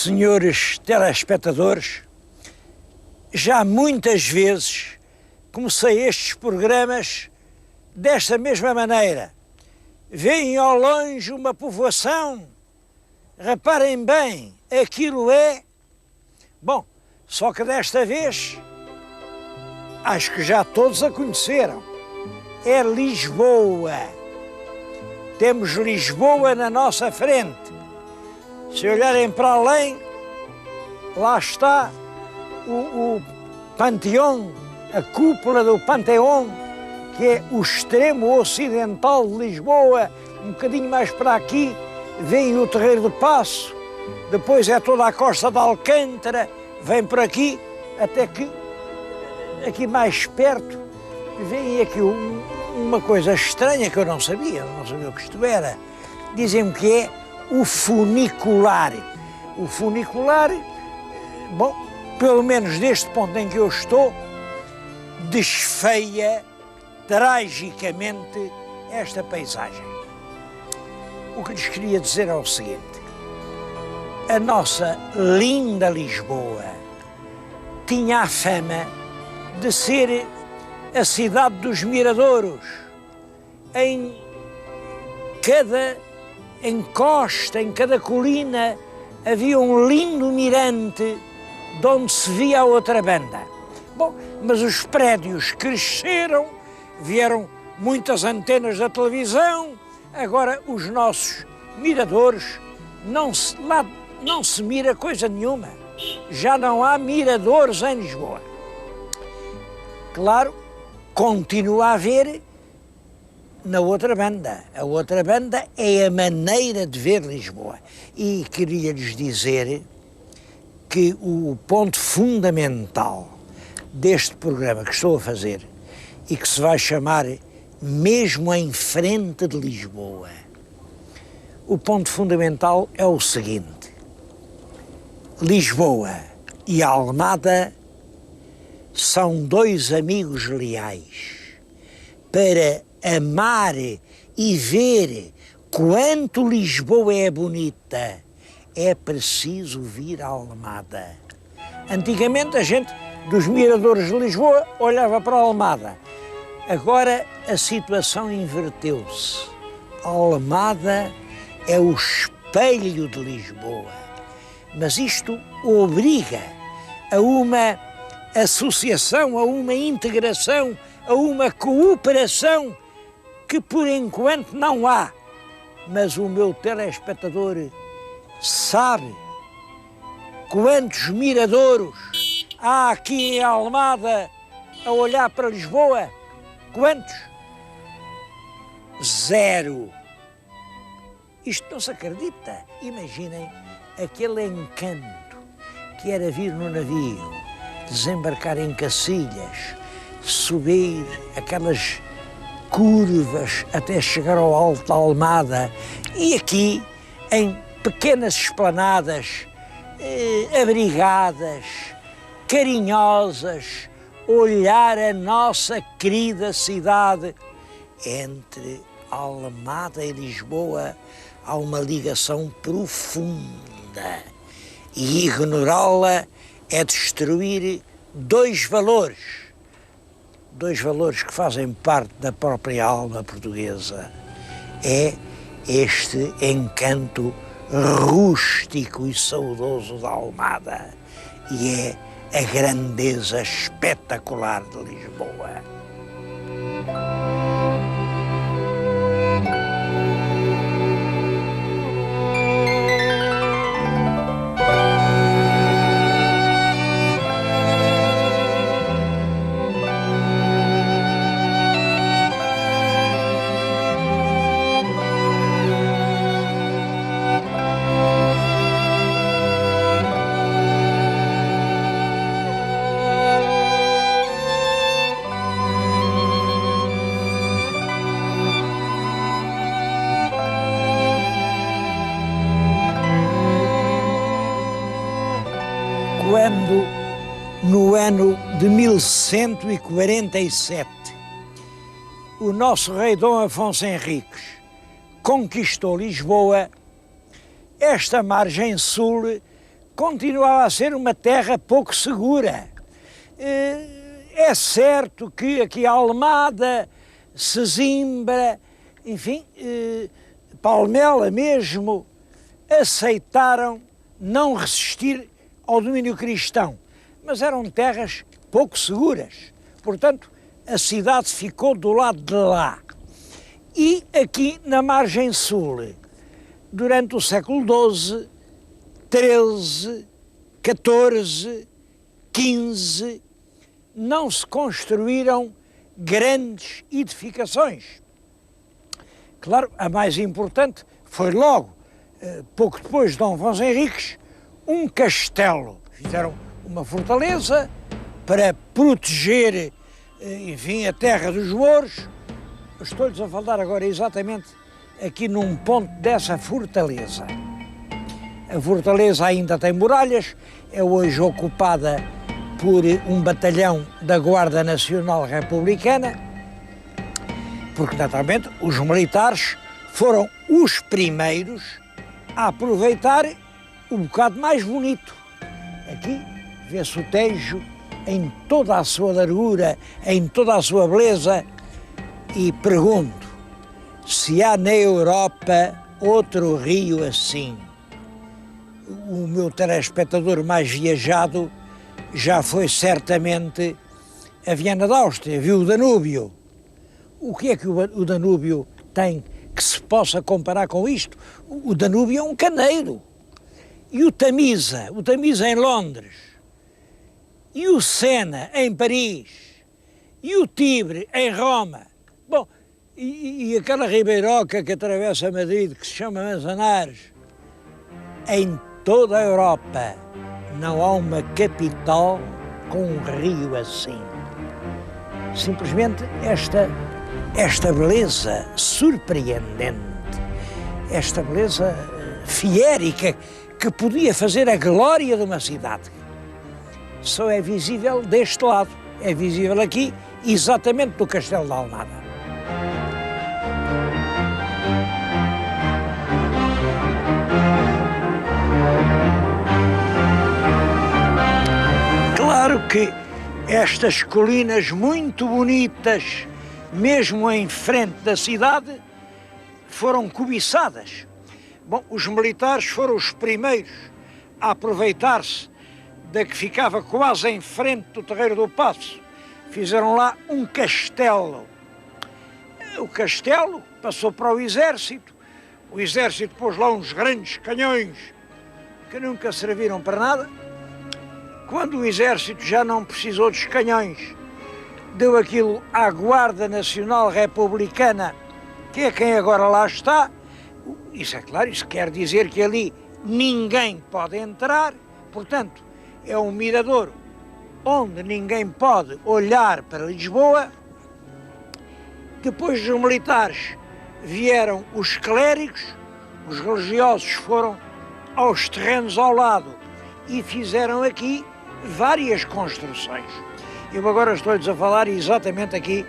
senhores telespectadores, já muitas vezes comecei estes programas desta mesma maneira. Veem ao longe uma povoação, reparem bem, aquilo é... Bom, só que desta vez, acho que já todos a conheceram, é Lisboa. Temos Lisboa na nossa frente. Se olharem para além, lá está o Panteão, a cúpula do Panteão, que é o extremo ocidental de Lisboa, um bocadinho mais para aqui, vem o Terreiro do Paço, depois é toda a costa de Alcântara, vem por aqui, até que aqui mais perto, vem aqui uma coisa estranha que eu não sabia o que isto era. Dizem-me que é o funicular. O funicular, bom, pelo menos deste ponto em que eu estou, desfeia tragicamente esta paisagem. O que lhes queria dizer é o seguinte: a nossa linda Lisboa tinha a fama de ser a cidade dos miradouros. Em cada encosta, em cada colina, havia um lindo mirante de onde se via a outra banda. Bom, mas os prédios cresceram, vieram muitas antenas da televisão, agora os nossos miradores, lá não se mira coisa nenhuma. Já não há miradores em Lisboa. Claro, continua a haver na outra banda. A outra banda é a maneira de ver Lisboa. E queria-lhes dizer que o ponto fundamental deste programa que estou a fazer e que se vai chamar Mesmo em Frente de Lisboa, o ponto fundamental é o seguinte: Lisboa e Almada são dois amigos leais. Para amar e ver quanto Lisboa é bonita, é preciso vir a Almada. Antigamente a gente, dos miradores de Lisboa, olhava para a Almada. Agora a situação inverteu-se. A Almada é o espelho de Lisboa. Mas isto obriga a uma associação, a uma integração, a uma cooperação que por enquanto não há. Mas o meu telespectador sabe quantos miradouros há aqui em Almada a olhar para Lisboa? Quantos? 0. Isto não se acredita. Imaginem aquele encanto que era vir no navio, desembarcar em Cacilhas, subir aquelas curvas até chegar ao Alto da Almada e aqui em pequenas esplanadas, abrigadas, carinhosas, olhar a nossa querida cidade. Entre Almada e Lisboa há uma ligação profunda e ignorá-la é destruir dois valores que fazem parte da própria alma portuguesa. É este encanto rústico e saudoso da Almada e é a grandeza espetacular de Lisboa. Quando, no ano de 1147, o nosso rei Dom Afonso Henriques conquistou Lisboa, esta margem sul continuava a ser uma terra pouco segura. É certo que aqui Almada, Sesimbra, enfim, Palmela mesmo, aceitaram não resistir ao domínio cristão, mas eram terras pouco seguras. Portanto, a cidade ficou do lado de lá. E aqui na margem sul, durante o século XII, XIII, XIV, XV, não se construíram grandes edificações. Claro, a mais importante foi logo, pouco depois de Dom Afonso Henriques, um castelo. Fizeram uma fortaleza para proteger, enfim, a terra dos mouros. Estou-lhes a falar agora exatamente aqui num ponto dessa fortaleza. A fortaleza ainda tem muralhas, é hoje ocupada por um batalhão da Guarda Nacional Republicana, porque naturalmente os militares foram os primeiros a aproveitar o bocado mais bonito. Aqui vê-se o Tejo em toda a sua largura, em toda a sua beleza, e pergunto se há na Europa outro rio assim. O meu telespectador mais viajado já foi certamente a Viana da Áustria, viu o Danúbio. O que é que o Danúbio tem que se possa comparar com isto? O Danúbio é um caneiro. E o Tamisa em Londres, e o Sena em Paris, e o Tibre em Roma. Bom, e aquela ribeiroca que atravessa Madrid, que se chama Manzanares. Em toda a Europa não há uma capital com um rio assim. Simplesmente esta beleza surpreendente, esta beleza fiérica que podia fazer a glória de uma cidade, só é visível deste lado, é visível aqui, exatamente no Castelo de Almada. Claro que estas colinas muito bonitas, mesmo em frente da cidade, foram cobiçadas. Bom, os militares foram os primeiros a aproveitar-se da que ficava quase em frente do Terreiro do Paço. Fizeram lá um castelo. O castelo passou para o exército pôs lá uns grandes canhões que nunca serviram para nada. Quando o exército já não precisou dos canhões, deu aquilo à Guarda Nacional Republicana, que é quem agora lá está. Isso é claro, isso quer dizer que ali ninguém pode entrar, portanto, é um miradouro onde ninguém pode olhar para Lisboa. Depois dos militares vieram os clérigos, os religiosos foram aos terrenos ao lado e fizeram aqui várias construções. Eu agora estou-lhes a falar exatamente aqui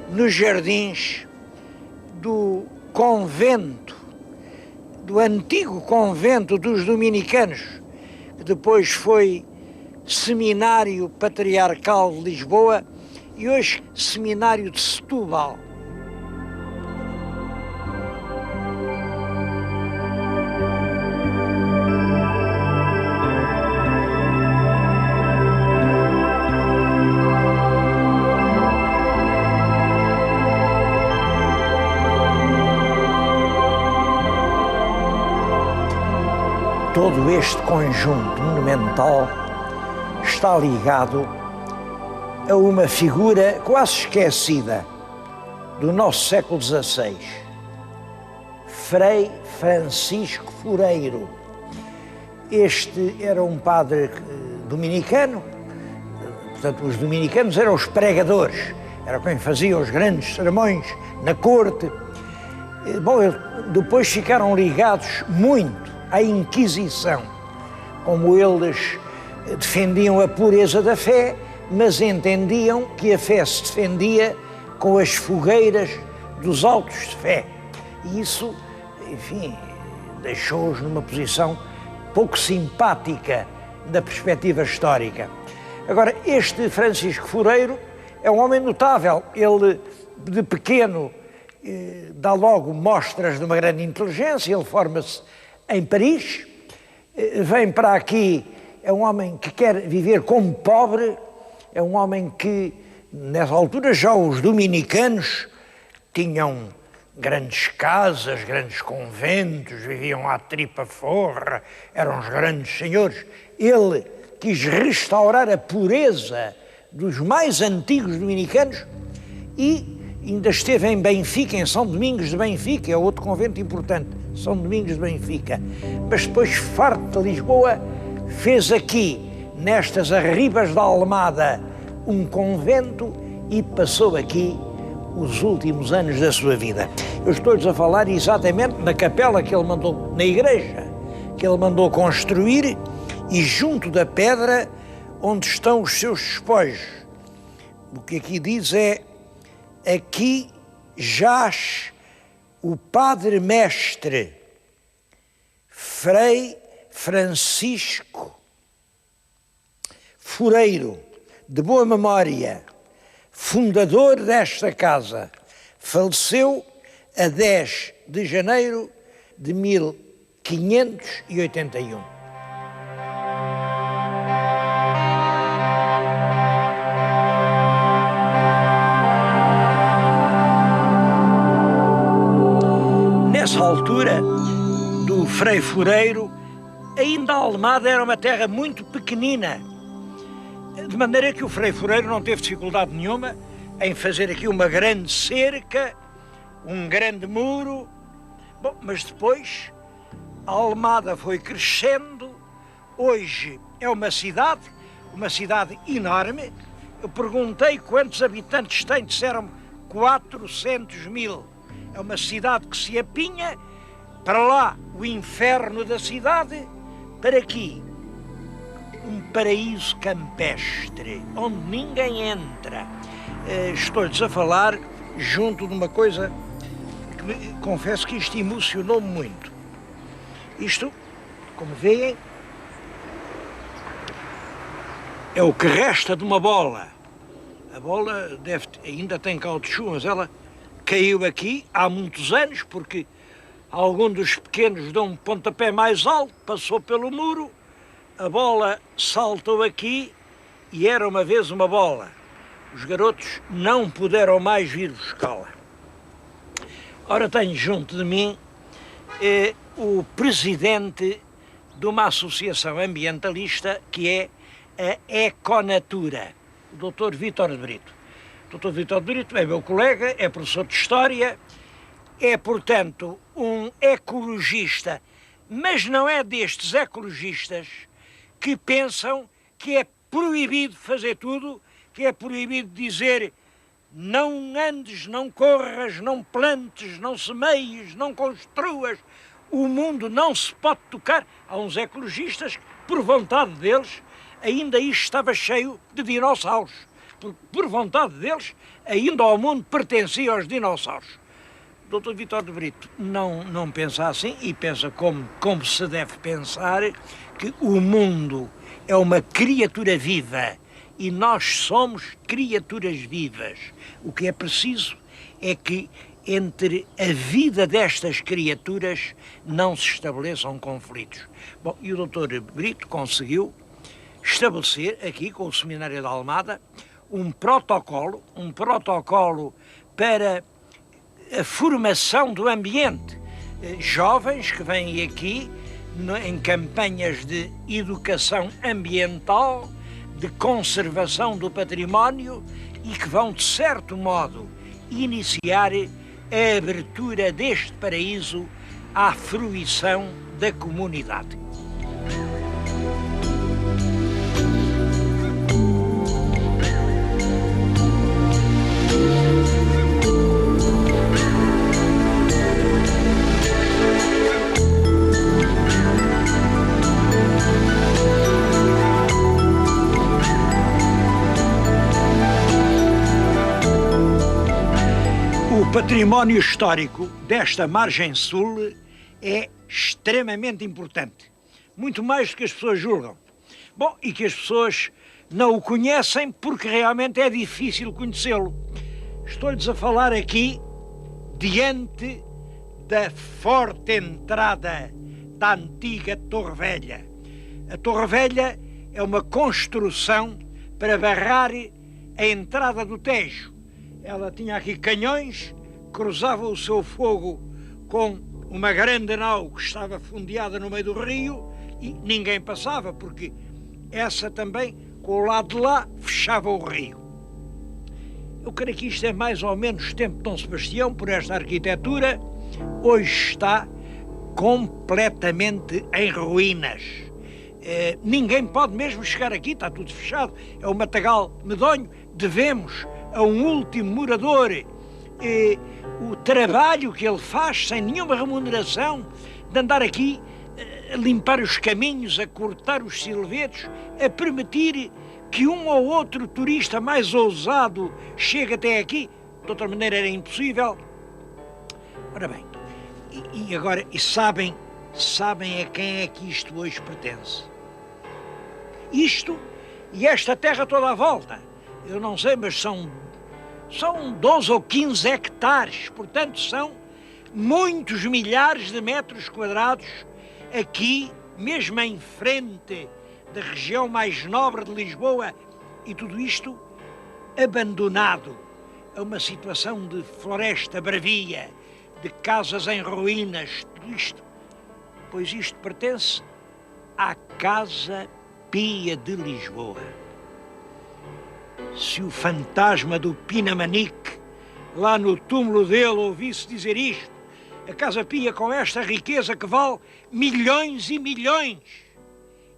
nos jardins do convento, do antigo convento dos dominicanos, que depois foi Seminário Patriarcal de Lisboa e hoje Seminário de Setúbal. Todo este conjunto monumental está ligado a uma figura quase esquecida do nosso século XVI, Frei Francisco Fureiro. Este era um padre dominicano, portanto os dominicanos eram os pregadores, era quem fazia os grandes sermões na corte. Bom, depois ficaram ligados muito à Inquisição, como eles defendiam a pureza da fé, mas entendiam que a fé se defendia com as fogueiras dos autos de fé. E isso, enfim, deixou-os numa posição pouco simpática da perspectiva histórica. Agora, este Francisco Fureiro é um homem notável. Ele, de pequeno, dá logo mostras de uma grande inteligência. Ele forma-se em Paris, vem para aqui, é um homem que quer viver como pobre, é um homem que, nessa altura, já os dominicanos tinham grandes casas, grandes conventos, viviam à tripa forra, eram os grandes senhores. Ele quis restaurar a pureza dos mais antigos dominicanos e ainda esteve em Benfica, em São Domingos de Benfica, é outro convento importante, São Domingos de Benfica. Mas depois, farto de Lisboa, fez aqui, nestas arribas da Almada, um convento e passou aqui os últimos anos da sua vida. Eu estou-lhes a falar exatamente na capela que ele mandou, na igreja, que ele mandou construir e junto da pedra onde estão os seus despojos. O que aqui diz é: aqui jaz o Padre Mestre Frei Francisco Fureiro, de boa memória, fundador desta casa. Faleceu a 10 de janeiro de 1581. Nessa altura do Frei Fureiro, ainda a Almada era uma terra muito pequenina, de maneira que o Frei Fureiro não teve dificuldade nenhuma em fazer aqui uma grande cerca, um grande muro. Bom, mas depois a Almada foi crescendo, hoje é uma cidade enorme. Eu perguntei quantos habitantes tem, disseram 400 mil. É uma cidade que se apinha, para lá o inferno da cidade, para aqui um paraíso campestre, onde ninguém entra. Estou-lhes a falar junto de uma coisa que confesso que isto emocionou-me muito. Isto, como veem, é o que resta de uma bola. A bola ainda tem caoutchouc, mas ela caiu aqui há muitos anos, porque algum dos pequenos deu um pontapé mais alto, passou pelo muro, a bola saltou aqui e era uma vez uma bola. Os garotos não puderam mais vir buscá-la. Ora, tenho junto de mim o presidente de uma associação ambientalista que é a Econatura, o Dr. Vítor de Brito. O Dr. Vítor de Brito é meu colega, é professor de História, é, portanto, um ecologista, mas não é destes ecologistas que pensam que é proibido fazer tudo, que é proibido dizer não andes, não corras, não plantes, não semeies, não construas, o mundo não se pode tocar. Há uns ecologistas que, por vontade deles, ainda isto estava cheio de dinossauros. Por vontade deles, ainda ao mundo pertencia aos dinossauros. O Dr. Vítor de Brito não pensa assim e pensa como se deve pensar, que o mundo é uma criatura viva e nós somos criaturas vivas. O que é preciso é que entre a vida destas criaturas não se estabeleçam conflitos. Bom, e o Dr. Brito conseguiu estabelecer aqui com o Seminário da Almada um protocolo para a formação do ambiente. Jovens que vêm aqui em campanhas de educação ambiental, de conservação do património e que vão, de certo modo, iniciar a abertura deste paraíso à fruição da comunidade. O património histórico desta margem sul é extremamente importante. muito mais do que as pessoas julgam. Bom, e que as pessoas não o conhecem porque realmente é difícil conhecê-lo. Estou-lhes a falar aqui diante da forte entrada da antiga Torre Velha. A Torre Velha é uma construção para barrar a entrada do Tejo. Ela tinha aqui canhões, cruzava o seu fogo com uma grande nau que estava fundeada no meio do rio e ninguém passava, porque essa também, com o lado de lá, fechava o rio. Eu creio que isto é mais ou menos tempo de Dom Sebastião, por esta arquitetura. Hoje está completamente em ruínas. Ninguém pode mesmo chegar aqui, está tudo fechado, é um matagal medonho. Devemos a um último morador o trabalho que ele faz sem nenhuma remuneração de andar aqui a limpar os caminhos, a cortar os silvetos, a permitir que um ou outro turista mais ousado chegue até aqui. De outra maneira era impossível. Ora bem, e agora, sabem a quem é que isto hoje pertence? Isto e esta terra toda à volta, eu não sei, mas são 12 ou 15 hectares, portanto são muitos milhares de metros quadrados aqui, mesmo em frente da região mais nobre de Lisboa, e tudo isto abandonado a uma situação de floresta bravia, de casas em ruínas, tudo isto, pois isto pertence à Casa Pia de Lisboa. Se o fantasma do Pinamanique, lá no túmulo dele, ouvisse dizer isto, a Casa Pia com esta riqueza que vale milhões e milhões,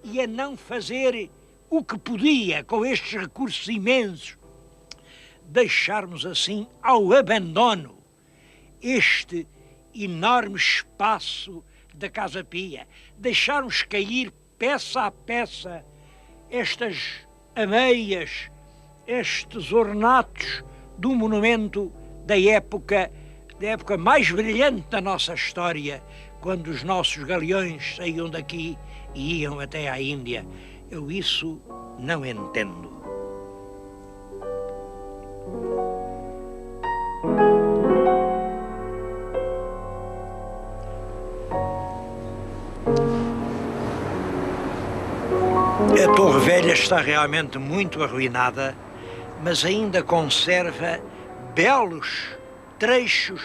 ia não fazer o que podia com estes recursos imensos, deixarmos assim ao abandono este enorme espaço da Casa Pia, deixarmos cair peça a peça estas ameias, estes ornatos do monumento da época mais brilhante da nossa história, quando os nossos galeões saíam daqui e iam até à Índia. Eu isso não entendo. A Torre Velha está realmente muito arruinada, mas ainda conserva belos trechos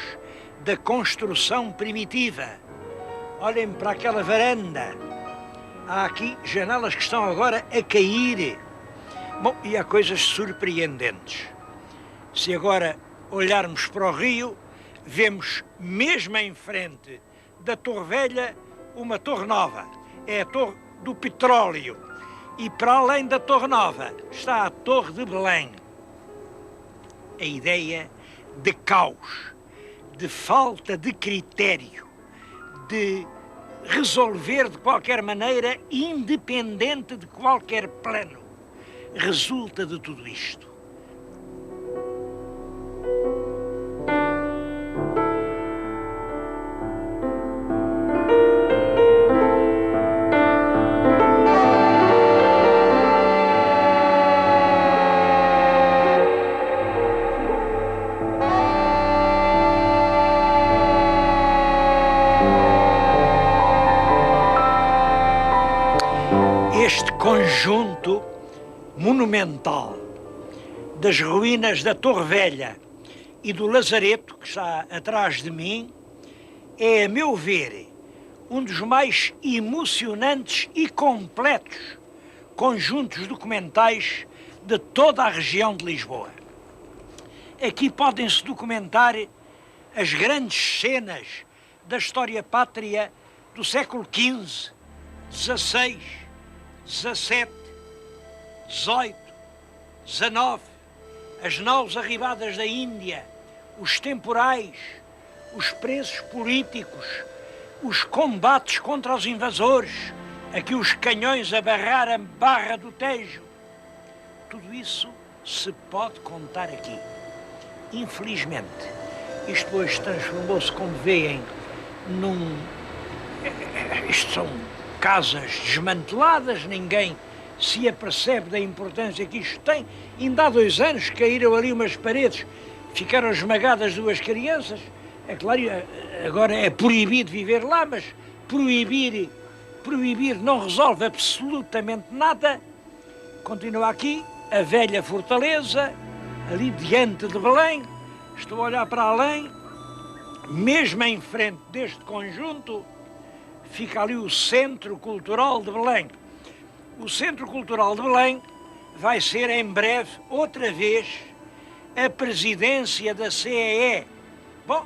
da construção primitiva. Olhem para aquela varanda. Há aqui janelas que estão agora a cair. Bom, e há coisas surpreendentes. Se agora olharmos para o rio, vemos mesmo em frente da Torre Velha uma torre nova. É a Torre do Petróleo. E para além da Torre Nova está a Torre de Belém. A ideia de caos, de falta de critério, de resolver de qualquer maneira, independente de qualquer plano, resulta de tudo isto. Este conjunto monumental das ruínas da Torre Velha e do Lazareto, que está atrás de mim, é, a meu ver, um dos mais emocionantes e completos conjuntos documentais de toda a região de Lisboa. Aqui podem-se documentar as grandes cenas da história pátria do século XV, XVI, XVII, XVIII, XIX, as naus arribadas da Índia, os temporais, os presos políticos, os combates contra os invasores, aqui os canhões a barrar a barra do Tejo. Tudo isso se pode contar aqui. Infelizmente, isto hoje transformou-se, como veem, isto são casas desmanteladas, ninguém se apercebe da importância que isto tem. Ainda há 2 anos caíram ali umas paredes, ficaram esmagadas 2 crianças. É claro, agora é proibido viver lá, mas proibir não resolve absolutamente nada. Continua aqui a velha fortaleza, ali diante de Belém. Estou a olhar para além, mesmo em frente deste conjunto, fica ali o Centro Cultural de Belém. O Centro Cultural de Belém vai ser em breve, outra vez, a presidência da CEE. Bom,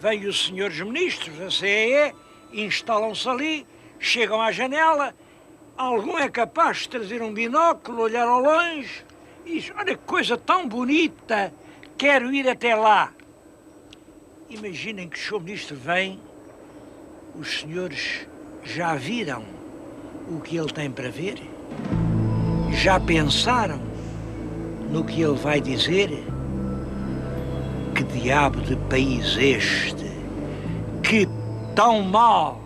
vêm os senhores ministros da CEE, instalam-se ali, chegam à janela, algum é capaz de trazer um binóculo, olhar ao longe e diz: olha que coisa tão bonita, quero ir até lá. Imaginem que o senhor ministro vem, os senhores já viram o que ele tem para ver? Já pensaram no que ele vai dizer? Que diabo de país este que tão mal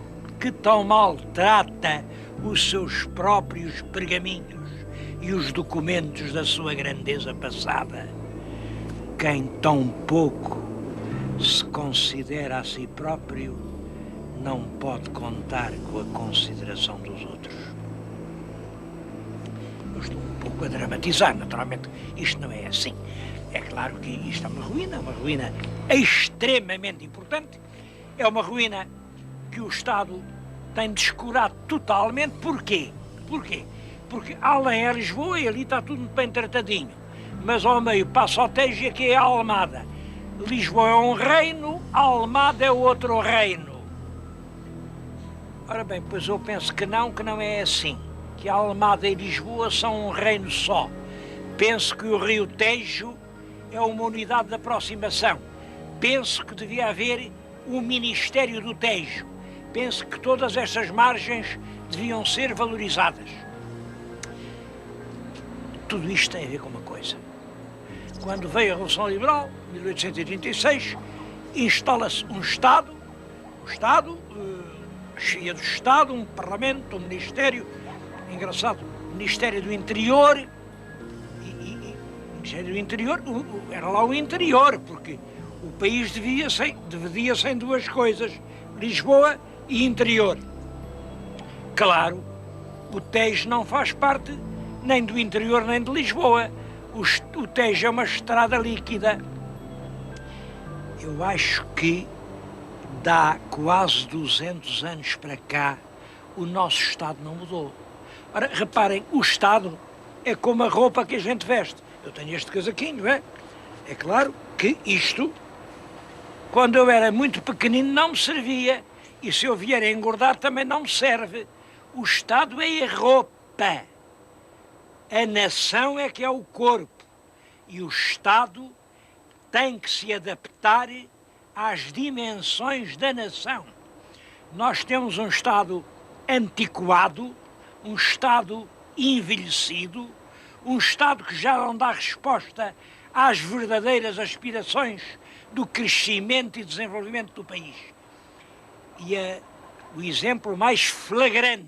trata os seus próprios pergaminhos e os documentos da sua grandeza passada? Quem tão pouco se considera a si próprio não pode contar com a consideração dos outros. Eu estou um pouco a dramatizar, naturalmente isto não é assim. É claro que isto é uma ruína extremamente importante, é uma ruína que o Estado tem descurado totalmente. Porquê? Porque além é Lisboa e ali está tudo muito bem tratadinho, mas ao meio passa o Tejo, que é a Almada. Lisboa é um reino, a Almada é outro reino. Ora bem, pois eu penso que não é assim, que a Almada e Lisboa são um reino só. Penso que o Rio Tejo é uma unidade de aproximação. Penso que devia haver um Ministério do Tejo. Penso que todas estas margens deviam ser valorizadas. Tudo isto tem a ver com uma coisa. Quando veio a Revolução Liberal, 1886, instala-se um Estado, cheia do Estado, um Parlamento, um Ministério, engraçado, Ministério do Interior, Ministério do Interior, era lá o interior, porque o país dividia-se em 2 coisas, Lisboa e interior. Claro, o Tejo não faz parte nem do interior nem de Lisboa. O Tejo é uma estrada líquida. Eu acho que dá quase 200 anos para cá o nosso Estado não mudou. Ora, reparem, o Estado é como a roupa que a gente veste. Eu tenho este casaquinho, é? É claro que isto, quando eu era muito pequenino, não me servia. E se eu vier a engordar, também não me serve. O Estado é a roupa. A nação é que é o corpo. E o Estado tem que se adaptar às dimensões da nação. Nós temos um Estado antiquado, um Estado envelhecido, um Estado que já não dá resposta às verdadeiras aspirações do crescimento e desenvolvimento do país. E o exemplo mais flagrante,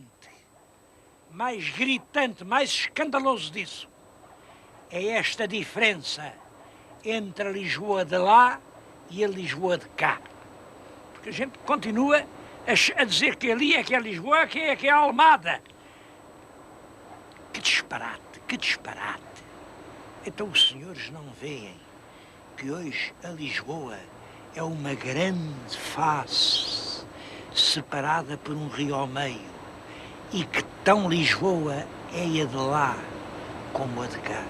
mais gritante, mais escandaloso disso é esta diferença entre a Lisboa de lá e a Lisboa de cá. Porque a gente continua a dizer que ali é que é Lisboa, que é a Almada. Que disparate, que disparate. Então os senhores não veem que hoje a Lisboa é uma grande face separada por um rio ao meio e que tão Lisboa é a de lá como a de cá.